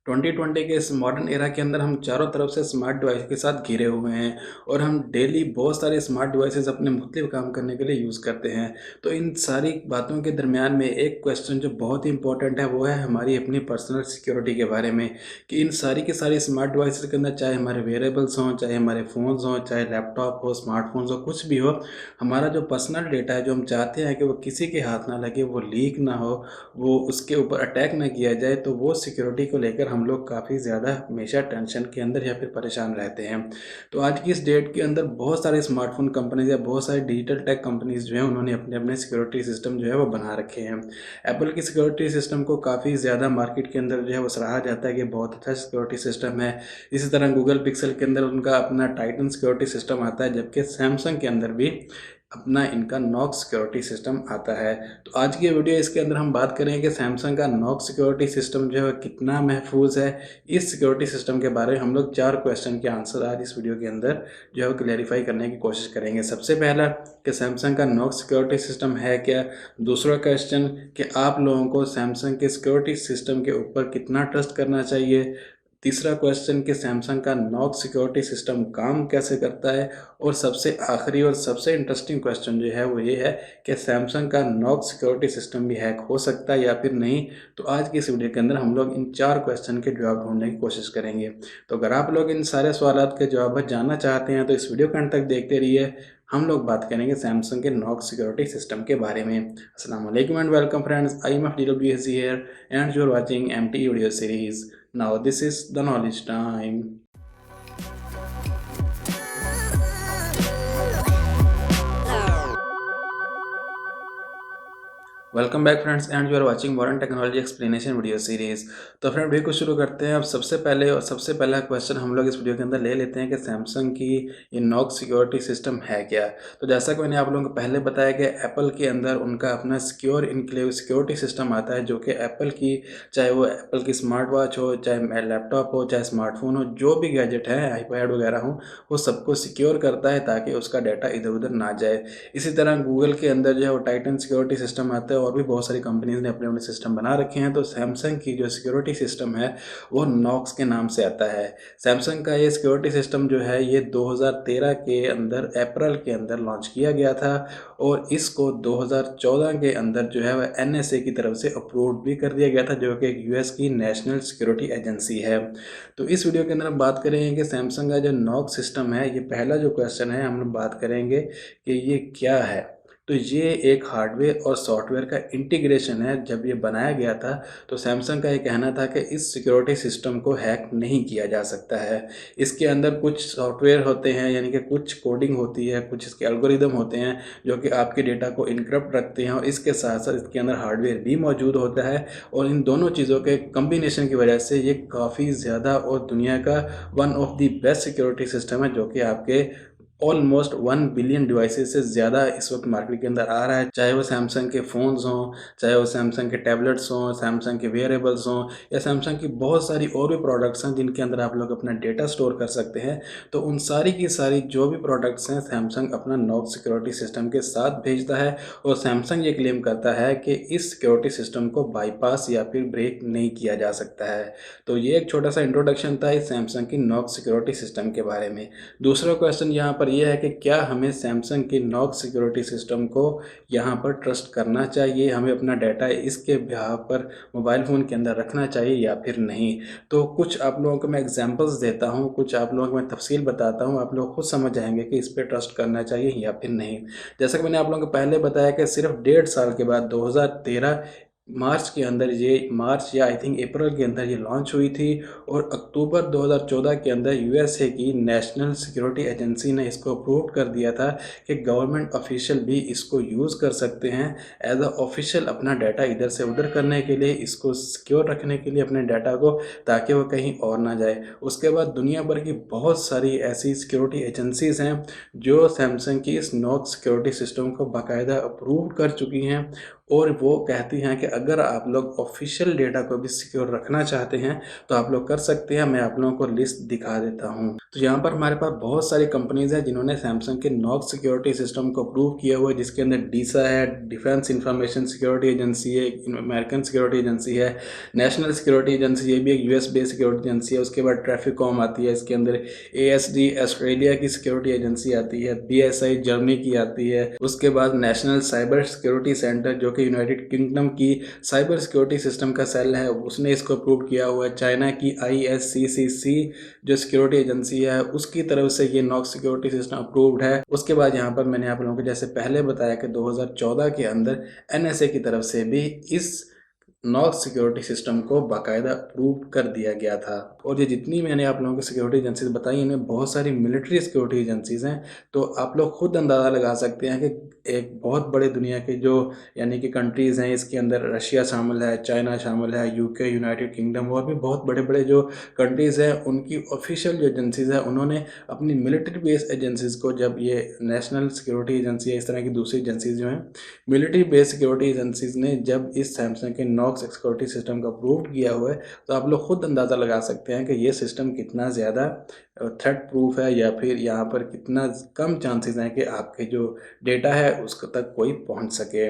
2020 के इस modern era के अंदर हम चारों तरफ से स्मार्ट डिवाइस के साथ घिरे हुए हैं और हम डेली बहुत सारे स्मार्ट डिवाइसेस अपने मुख्तलिफ काम करने के लिए यूज़ करते हैं। तो इन सारी बातों के दरमियान में एक क्वेश्चन जो बहुत ही इंपॉर्टेंट है वो है हमारी अपनी पर्सनल सिक्योरिटी के बारे में, कि इन सारी की सारी स्मार्ट डिवाइसेस के अंदर चाहे हमारे वेयरेबल्स हों, चाहे हमारे फ़ोन्स हों, चाहे लैपटॉप हो, स्मार्टफोन्स हो, कुछ भी हो, हमारा जो पर्सनल डेटा है जो हम चाहते हैं कि वो किसी के हाथ ना लगे, वो लीक ना हो, वो उसके ऊपर अटैक ना किया जाए, तो वो सिक्योरिटी को लेकर हम लोग काफ़ी ज़्यादा हमेशा टेंशन के अंदर या फिर परेशान रहते हैं। तो आज की इस डेट के अंदर बहुत सारे स्मार्टफ़ोन कंपनीज़ या बहुत सारी डिजिटल टेक कंपनीज़ जो हैं उन्होंने अपने अपने सिक्योरिटी सिस्टम जो है वो बना रखे हैं। एप्पल की सिक्योरिटी सिस्टम को काफ़ी ज़्यादा मार्केट के अंदर जो है वो सराहा जाता है कि बहुत अच्छा सिक्योरिटी सिस्टम है। इसी तरह गूगल पिक्सल के अंदर उनका अपना टाइटन सिक्योरिटी सिस्टम आता है, जबकि सैमसंग के अंदर भी अपना इनका नॉक्स सिक्योरिटी सिस्टम आता है। तो आज की वीडियो इसके अंदर हम बात करेंगे कि सैमसंग का नॉक्स सिक्योरिटी सिस्टम जो है कितना महफूज है। इस सिक्योरिटी सिस्टम के बारे में हम लोग 4 क्वेश्चन के आंसर आज इस वीडियो के अंदर जो है वो क्लैरिफाई करने की कोशिश करेंगे। सबसे पहला कि सैमसंग का नॉक्स सिक्योरिटी सिस्टम है क्या। दूसरा क्वेश्चन कि आप लोगों को सैमसंग के सिक्योरिटी सिस्टम के ऊपर कितना ट्रस्ट करना चाहिए। तीसरा क्वेश्चन कि सैमसंग का नॉक्स सिक्योरिटी सिस्टम काम कैसे करता है। और सबसे आखिरी और सबसे इंटरेस्टिंग क्वेश्चन जो है वो ये है कि सैमसंग का नॉक्स सिक्योरिटी सिस्टम भी हैक हो सकता है या फिर नहीं। तो आज की इस वीडियो के अंदर हम लोग इन 4 क्वेश्चन के जवाब ढूंढने की कोशिश करेंगे। तो अगर आप लोग इन सारे सवालों के जवाब जानना चाहते हैं तो इस वीडियो के अंत तक देखते रहिए। हम लोग बात करेंगे सैमसंग के नॉक्स सिक्योरिटी सिस्टम के बारे में। अस्सलाम वालेकुम and welcome friends, I am DWSG here and you are watching MT video series. Now this is the knowledge time. Welcome back friends and you are watching modern technology explanation video series. तो friend video को शुरू करते हैं। अब सबसे पहला question हम लोग इस वीडियो के अंदर ले लेते हैं कि सैमसंग की ये नॉक्स सिक्योरिटी सिस्टम है क्या। तो जैसा कि मैंने आप लोगों को पहले बताया कि एप्पल के अंदर उनका अपना सिक्योर इनक्लेव सिक्योरिटी सिस्टम आता है, जो कि एप्पल की, चाहे वो एप्पल की स्मार्ट वॉच हो, चाहे लैपटॉप हो, चाहे स्मार्टफोन हो, जो भी गैजेट है, आईपैड वगैरह हो, वो सबको सिक्योर करता है ताकि उसका डाटा इधर उधर ना जाए। इसी तरह गूगल के अंदर जो है वो टाइटन सिक्योरिटी सिस्टम आता है और भी बहुत सारी कंपनीज ने अपने अपने सिस्टम बना रखे हैं। तो सैमसंग की जो सिक्योरिटी सिस्टम है वो नॉक्स के नाम से आता है। सैमसंग का ये सिक्योरिटी सिस्टम जो है ये 2013 के अंदर अप्रैल के अंदर लॉन्च किया गया था और इसको 2014 के अंदर जो है वह NSA की तरफ से अप्रूव भी कर दिया गया था, जो कि एक US की नेशनल सिक्योरिटी एजेंसी है। तो इस वीडियो के अंदर हम बात करेंगे कि सैमसंग का जो नॉक्स सिस्टम है, ये पहला जो क्वेश्चन है हम लोग बात करेंगे कि ये क्या है। तो ये एक हार्डवेयर और सॉफ्टवेयर का इंटीग्रेशन है। जब ये बनाया गया था तो सैमसंग का ये कहना था कि इस सिक्योरिटी सिस्टम को हैक नहीं किया जा सकता है। इसके अंदर कुछ सॉफ्टवेयर होते हैं, यानी कि कुछ कोडिंग होती है, कुछ इसके एल्गोरिदम होते हैं जो कि आपके डेटा को इनक्रप्ट रखते हैं और इसके साथ साथ इसके अंदर हार्डवेयर भी मौजूद होता है। और इन दोनों चीज़ों के कम्बिनेशन की वजह से ये काफ़ी ज़्यादा और दुनिया का one of the best security system है, जो कि आपके ऑलमोस्ट 1 बिलियन डिवाइसेस से ज़्यादा इस वक्त मार्केट के अंदर आ रहा है। चाहे वो सैमसंग के फ़ोन्स हों, चाहे वो सैमसंग के टैबलेट्स हों, सैमसंग के वेयरेबल्स हों, या सैमसंग की बहुत सारी और भी प्रोडक्ट्स हैं जिनके अंदर आप लोग अपना डेटा स्टोर कर सकते हैं। तो उन सारी की सारी जो भी प्रोडक्ट्स हैं सैमसंग अपना नॉक्स सिक्योरिटी सिस्टम के साथ भेजता है और सैमसंग ये क्लेम करता है कि इस सिक्योरिटी सिस्टम को बाईपास या फिर ब्रेक नहीं किया जा सकता है। तो ये एक छोटा सा इंट्रोडक्शन था इस सैमसंग की नॉक्स सिक्योरिटी सिस्टम के बारे में। दूसरा क्वेश्चन यहाँ पर यह है कि क्या हमें सैमसंग की नॉक्स सिक्योरिटी सिस्टम को यहाँ पर ट्रस्ट करना चाहिए, हमें अपना डाटा इसके बिहाफ पर मोबाइल फ़ोन के अंदर रखना चाहिए या फिर नहीं। तो कुछ आप लोगों को मैं एग्जांपल्स देता हूँ, कुछ आप लोगों को मैं तफसील बताता हूँ, आप लोग खुद समझ जाएंगे कि इस पर ट्रस्ट करना चाहिए या फिर नहीं। जैसा कि मैंने आप लोगों को पहले बताया कि सिर्फ 1.5 साल के बाद 2013 मार्च के अंदर मार्च या आई थिंक अप्रैल के अंदर ये लॉन्च हुई थी और अक्टूबर 2014 के अंदर USA की नेशनल सिक्योरिटी एजेंसी ने इसको अप्रूव कर दिया था कि गवर्नमेंट ऑफिशियल भी इसको यूज़ कर सकते हैं एज अ ऑफिशियल अपना डाटा इधर से उधर करने के लिए, इसको सिक्योर रखने के लिए अपने डाटा को, ताकि वो कहीं और ना जाए। उसके बाद दुनिया भर की बहुत सारी ऐसी सिक्योरिटी एजेंसीज़ हैं जो सैमसंग की इस नॉक्स सिक्योरिटी सिस्टम को बाकायदा अप्रूव कर चुकी हैं और वो कहती हैं कि अगर आप लोग ऑफिशियल डेटा को भी सिक्योर रखना चाहते हैं तो आप लोग कर सकते हैं। मैं आप लोगों को लिस्ट दिखा देता हूँ। तो यहाँ पर हमारे पास बहुत सारी कंपनीज हैं जिन्होंने सैमसंग के नॉक्स सिक्योरिटी सिस्टम को अप्रूव किया हुआ है, जिसके अंदर डीसा है, डिफेंस इंफॉर्मेशन सिक्योरिटी एजेंसी है, अमेरिकन सिक्योरिटी एजेंसी है, नेशनल सिक्योरिटी एजेंसी, ये भी एक यूएस बेस्ड सिक्योरिटी एजेंसी है। उसके बाद ट्रैफिक कॉम आती है, इसके अंदर एएसडी ऑस्ट्रेलिया की सिक्योरिटी एजेंसी आती है, बीएसआई जर्मनी की आती है। उसके बाद नेशनल साइबर सिक्योरिटी सेंटर जो कि यूनाइटेड किंगडम की साइबर सिक्योरिटी सिस्टम का सेल है, उसने इसको अप्रूव किया हुआ है। चाइना की आईएससीसीसी जो सिक्योरिटी एजेंसी है, उसकी तरफ से ये नॉक्स सिक्योरिटी सिस्टम अप्रूव्ड है। उसके बाद यहाँ पर मैंने आप लोगों को जैसे पहले बताया कि 2014 के अंदर एनएसए की तरफ से भी इस नॉक्स सिक्योरिटी सिस्टम को बाकायदा अप्रूव कर दिया गया था। और ये जितनी मैंने आप लोगों को सिक्योरिटी एजेंसीज बताई, इनमें बहुत सारी मिलिट्री सिक्योरिटी एजेंसीज हैं। तो आप लोग खुद अंदाज़ा लगा सकते हैं कि एक बहुत बड़े दुनिया के जो यानी कि कंट्रीज़ हैं, इसके अंदर रशिया शामिल है, चाइना शामिल है, यूके, यूनाइटेड किंगडम और भी बहुत बड़े बड़े जो कंट्रीज़ हैं, उनकी ऑफिशियल जो एजेंसीज हैं, उन्होंने अपनी मिलिट्री बेस्ड एजेंसीज को, जब ये नेशनल सिक्योरिटी एजेंसी है, इस तरह की दूसरी एजेंसीज जो हैं मिलिट्री बेस्ड सिक्योरिटी एजेंसीज ने जब इस सैमसंग के नॉक्स सिक्योरिटी सिस्टम का अप्रूव किया हुआ है, तो आप लोग खुद अंदाज़ा लगा सकते हैं कि ये सिस्टम कितना ज़्यादा थ्रेट प्रूफ है, या फिर यहाँ पर कितना कम चांसेस हैं कि आपके जो डेटा है उसको तक कोई पहुँच सके।